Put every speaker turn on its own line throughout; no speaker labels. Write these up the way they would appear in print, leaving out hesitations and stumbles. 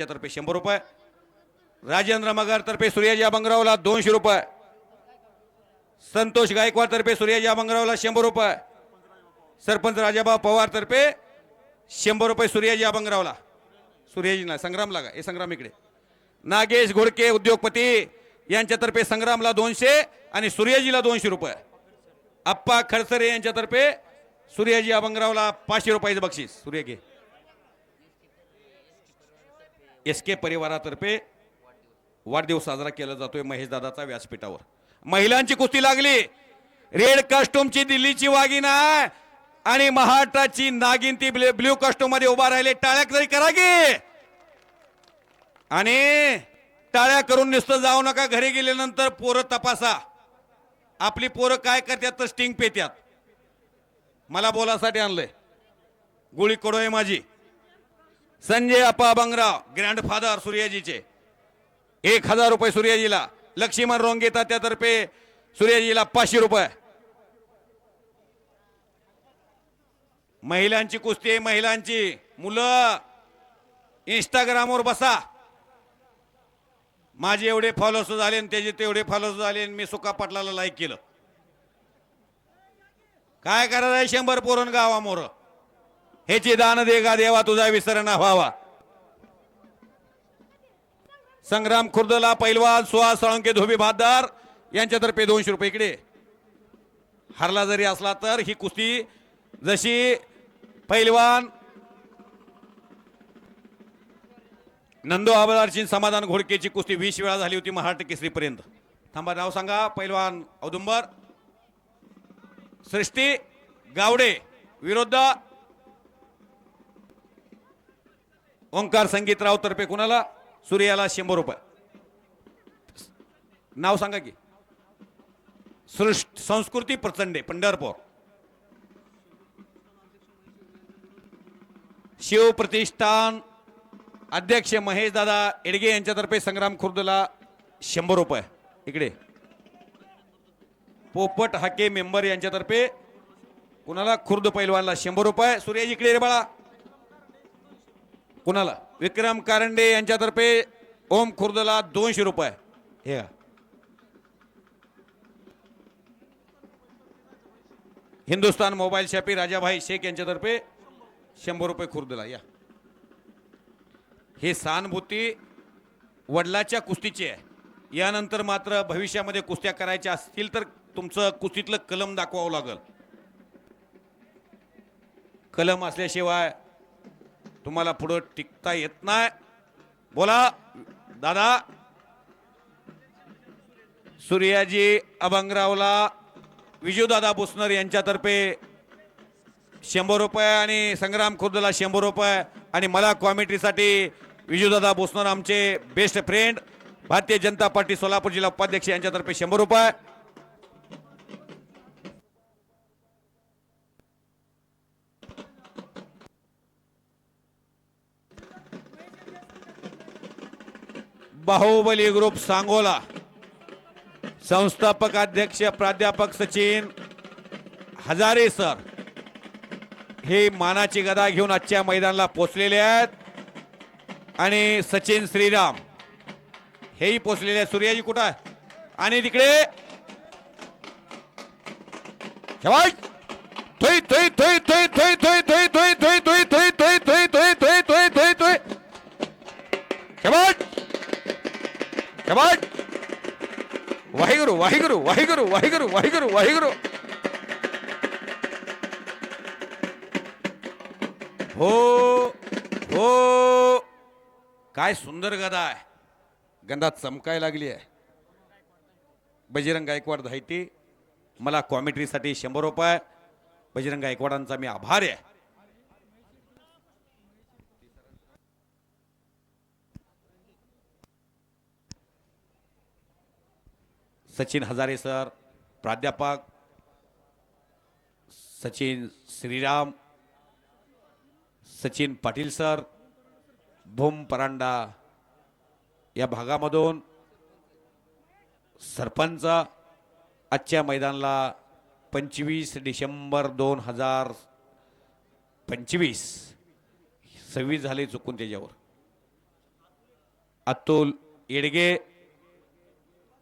तर्फे 100 रुपये, राजेंद्र मगर तर्फे सूर्याजी अभंगरावला 200 रुपये, संतोष गायकवाड तर्फे सूर्याजी अभंगरावला 100 रुपये, सरपंच राजाभाऊ पवार तर्फे 100 रुपये सूर्याजी अभंगरावला, सूर्याजीला संग्राम लागा हे संग्राम इकडे, नागेश घोडके उद्योगपती यांच्यातर्फे संग्रामला 200 आणि सूर्याजीला 200 रुपये, अप्पा खडसरे यांच्यातर्फे सूर्याजी अभंगरावला 500 रुपयाचे बक्षीस, सूर्यगे एसके परिवारातर्फे वाढदिवस साजरा केला जातोय महेश दादाचा व्यासपीठावर. महिलांची कुस्ती लागली, रेड कॉस्ट्यूमची दिल्लीची वाघीण आहे आणि महाराष्ट्राची नागिन ती ब्ल्यू कॉस्ट्यूम मध्ये उभा राहिले. टाळ्या तरी करा की, आणि टाळ्या करून नुसतं जाऊ नका, घरी गेल्यानंतर पोरं तपासा, आपली पोरं काय करतात तर स्टिंग पेत्यात. मला बोलासाठी आणलंय, गोळी कडोय माझी. संजय अप्पा अभंगराव ग्रँडफादर सूर्याजीचे 1000 रुपये सूर्याजीला, लक्ष्मण रोंगे त्यातर्फे सूर्याजीला 500 रुपये. महिलांची कुस्ती, महिलांची मुलं इंस्टाग्रामवर बसा, माझे एवढे फॉलोअर्स झाले आणि त्याचे तेवढे फॉलोअर्स झाले, मी सुका पाटलाला लाईक केलं. काय करायचं 100 पोरण गावामोर, ह्याची दान दे गा देवा तुझा विसर ना व्हावा. संग्राम खुर्दला पैलवान सुहास साळुंके धोबी भातदार यांच्यातर्फे 200 रुपये. इकडे हरला जरी असला तर ही कुस्ती जशी पैलवान नंदू आबदारची समाधान घोडकेची कुस्ती 20 वेळा झाली होती महाराष्ट्र केसरी पर्यंत. थांबा, नाव सांगा. पैलवान औदुंबर सृष्टी गावडे विरुद्ध ओंकार संगीतराव तर्फे कुणाला? सूर्याला 100 रुपये. नाव सांगा की. संस्कृती प्रचंडे पंढरपूर, शिव प्रतिष्ठान अध्यक्ष महेश दादा एडगे यांच्यातर्फे संग्राम खुर्दला 100 रुपये. इकडे पोपट हाके मेंबर यांच्यातर्फे कुणाला? खुर्द पैलवानला 100 रुपये. सूर्याजी इकडे रे बाळा. कुणाला? विक्रम कारंडे यांच्यातर्फे ओम खुर्दला 200 रुपये. हे हिंदुस्तान मोबाईल शॉपी राजाभाई शेख यांच्यातर्फे 100 रुपये खुर्दला. या हे सहानुभूती वडिलाच्या कुस्तीची आहे. यानंतर मात्र भविष्यामध्ये कुस्त्या करायच्या असतील तर तुमचं कुस्तीतलं कलम दाखवावं लागेल. कलम असल्याशिवाय तुम्हाला पुढे टिकता येत नाही. बोला दादा. सूर्याजी अभंगरावला विजूदादा बुसनर यांच्यातर्फे 100 रुपये आणि संग्राम खुर्दला 100 रुपये. आणि मला कॉमेंट्रीसाठी विजूदादा बुसनर आमचे best friend Bharatiya Janata party Solapur जिल्हा उपाध्यक्ष यांच्यातर्फे 100 रुपये. बाहुबली ग्रुप सांगोला संस्थापक अध्यक्ष प्राध्यापक सचिन हजारे सर हे मानाची गदा घेऊन आजच्या मैदानाला पोहोचलेले आहेत. आणि सचिन श्रीराम हेही पोहोचलेले आहेत. सूर्याजी कुठं आहे? आणि तिकडे थोई थोई थोई थोई थोई थोई थोई थोई थोई थोई थोई थोई थोई थोई थोई थोई थोई थोई वाहिगुरु वाहिगुरु वाहिगुरु वाहिगुरु वाहिगुरु वाहिगुरु. हो हो, काय सुंदर गदा आहे. गंधात चमकाय लागली आहे. बजरंग गायकवाड धायटी मला कॉमेंट्रीसाठी 100 रुपये. बजरंग गायकवाडांचा मी आभारी आहे. सचिन हजारे सर, प्राध्यापक सचिन श्रीराम, सचिन पाटील सर, भूम परांडा या भागामधून सरपंच आजच्या मैदानाला 25 डिसेंबर 2025 26 झाले चुकून त्याच्यावर अतुल येडगे,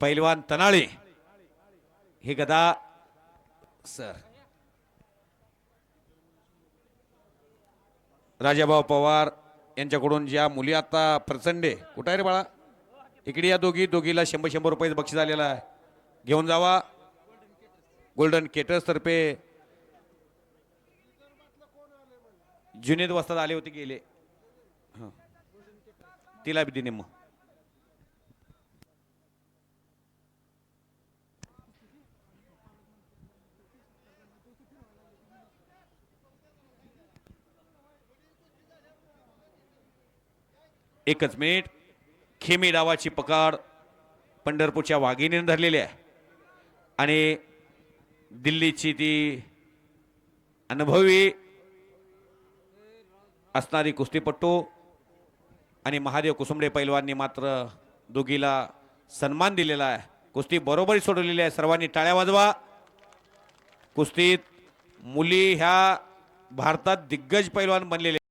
पैलवान तनाळे हे गदा सर, राजाभाऊ पवार यांच्याकडून ज्या मुली आता प्रचंडे कुठे आहे रे बाळा, इकडे या दोघीला 100 रुपये बक्षीस आलेला आहे, घेऊन जावा. गोल्डन केटर्स तर्फे जुनेद वस्ताद आले होते, गेले. तिला बी दिने मग. एकच मिनिट. खेमी डावाची पकड पंढरपूरच्या वाघिणीने धरलेली आहे आणि दिल्लीची ती अनुभवी असणारी कुस्तीपट्टू आणि महादेव कुसुंबडे पैलवांनी मात्र दोघीला सन्मान दिलेला आहे. कुस्ती बरोबरी सोडवलेली आहे. सर्वांनी टाळ्या वाजवा. कुस्तीत मुली ह्या भारतात दिग्गज पैलवान बनलेले